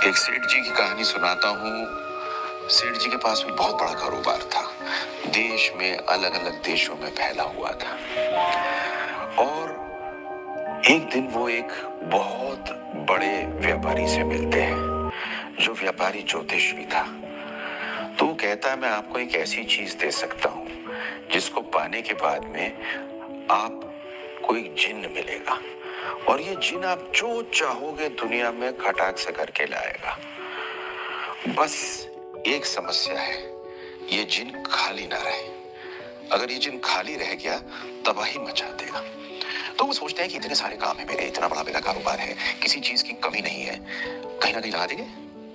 एक सेठ जी की कहानी सुनाता हूँ। सेठ जी के पास भी बहुत बड़ा कारोबार था। देश में अलग अलग देशों में फैला हुआ था। और एक दिन वो एक बहुत बड़े व्यापारी से मिलते हैं, जो व्यापारी ज्योतिष भी था। तो वो कहता है, मैं आपको एक ऐसी चीज दे सकता हूँ जिसको पाने के बाद में आपको एक जिन्न मिलेगा, और ये जिन्न आप जो चाहोगे दुनिया में खटाक से करके लाएगा। बस एक समस्या है, ये जिन्न खाली ना रहे। अगर ये जिन्न खाली रह गया तबाही मचा देगा। तो वो सोचते हैं कि इतने सारे काम है मेरे, इतना बड़ा मेरा कारोबार है, किसी चीज की कमी नहीं है, कहीं ना कहीं लगा देंगे।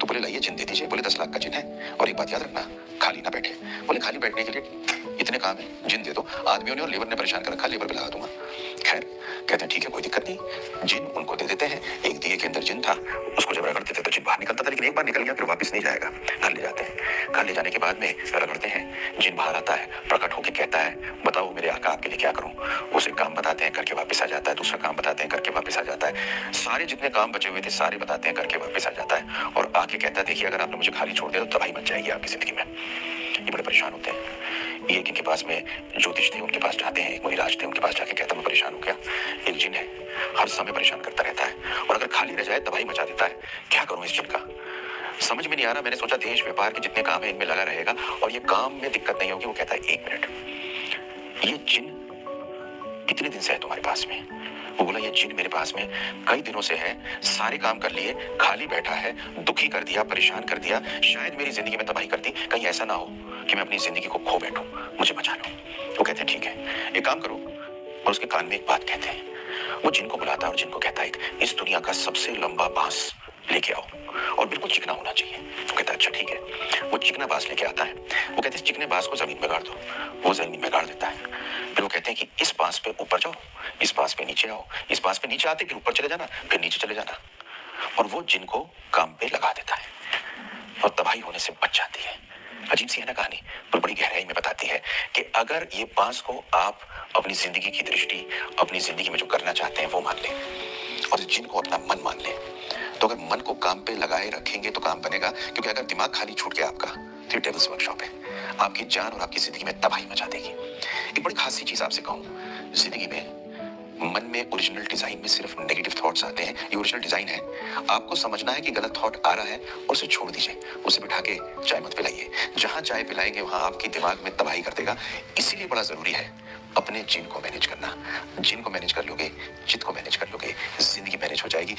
तो बोले लाइए जिन्न दे दीजिए। बोले 10 लाख का जिन्न है, और एक बात याद रखना, खाली ना बैठे। बोले खाली बैठने के लिए इतने काम है, जिन्न दे दो। आदमियों ने और लेबर ने परेशान कर रखा, लेबर पे लगा दूंगा। खैर कहते हैं ठीक है, कोई दिक्कत नहीं। जिन्न उनको दे देते हैं। एक दिए के अंदर जिन्न था, उसको जब रगड़ते थे तो जिन्न बाहर निकलता था, लेकिन एक बार निकल गया फिर वापस नहीं जाएगा। घर ले जाते हैं। घर ले जाने के बाद में रगड़ते हैं, जिन्न बाहर आता है, प्रकट होकर कहता है, बताओ मेरे आका आपके लिए क्या करूं। उसे काम बताते हैं, करके वापस आ जाता है। दूसरा काम बताते हैं, करके वापस आ जाता है। सारे जितने काम बचे हुए थे सारे बताते हैं, करके वापस आ जाता है। और आके कहता है, देखिए अगर आपने मुझे खाली छोड़ दिया तो तबाही मच जाएगी आपकी जिंदगी में। ये बड़े परेशान होते हैं। ये इनके पास में ज्योतिष थे, उनके पास जाते हैं, एक मुनिराज थे, उनके पास जाके कहता मैं परेशान हो गया, एक जिन्न है, हर समय परेशान करता रहता है, और अगर खाली रह जाए तबाही मचा देता है। क्या करूं इस जिन्न का, समझ में नहीं आ रहा। मैंने सोचा देश व्यापार के जितने काम है इनमें लगा रहेगा और ये काम में दिक्कत नहीं होगी। वो कहता है, एक मिनट, ये जिन्न कितने दिन से है तुम्हारे पास में? वो बोला, ये जिन्न मेरे पास में कई दिनों से है, सारे काम कर लिए, खाली बैठा है, दुखी कर दिया, परेशान कर दिया, शायद मेरी जिंदगी में तबाही कर दी। कहीं ऐसा ना हो कि मैं अपनी जिंदगी को खो बैठूं, मुझे बचा लो। वो कहते हैं ठीक है, एक काम करो। और उसके कान में एक बात कहते हैं। वो जिन्न को बुलाता है और जिन्न को कहता है, इस दुनिया का सबसे लंबा बांस लेके आओ, और बिल्कुल चिकना होना चाहिए। वो कहता है अच्छा ठीक है। वो चिकना बांस लेके आता है। वो कहते हैं, इस चिकने बांस को जमीन में गाड़ दो। वो जमीन में गाड़ देता है। फिर वो कहते हैं कि इस बांस पे ऊपर जाओ, इस बांस पे नीचे आओ, इस बांस पे नीचे आते फिर ऊपर चले जाना, फिर नीचे चले जाना। और वो जिन्न को काम पे लगा देता है और तबाही होने से बच जाती है। अजीब सी है ना कहानी, पर बड़ी गहराई में बताती है कि अगर ये बांस को आप अपनी जिंदगी की दृष्टि, अपनी जिंदगी में जो करना चाहते हैं वो मान लें, और इस जिन्न को अपना मन मान लें, तो अगर मन को काम पे लगाए रखेंगे तो काम बनेगा। क्योंकि अगर दिमाग खाली छूट गया आपका तो ये डेविल्स वर्कशॉप है, आपकी जान और आपकी जिंदगी में तबाही मचा देगी। एक बड़ी खास सी चीज आपसे कहूं, जिंदगी में मन में ओरिजिनल डिजाइन में सिर्फ नेगेटिव थॉट्स आते हैं। ये ओरिजिनल डिजाइन है। आपको समझना है कि गलत थॉट आ रहा है और उसे छोड़ दीजिए, उसे बिठा के चाय मत पिलाइए। जहां चाय पिलाएंगे वहां आपकी दिमाग में तबाही कर देगा। इसीलिए बड़ा जरूरी है अपने जिन्न को मैनेज करना। जिन्न को मैनेज कर लोगे, चित्त को मैनेज कर लोगे, जिंदगी मैनेज हो जाएगी।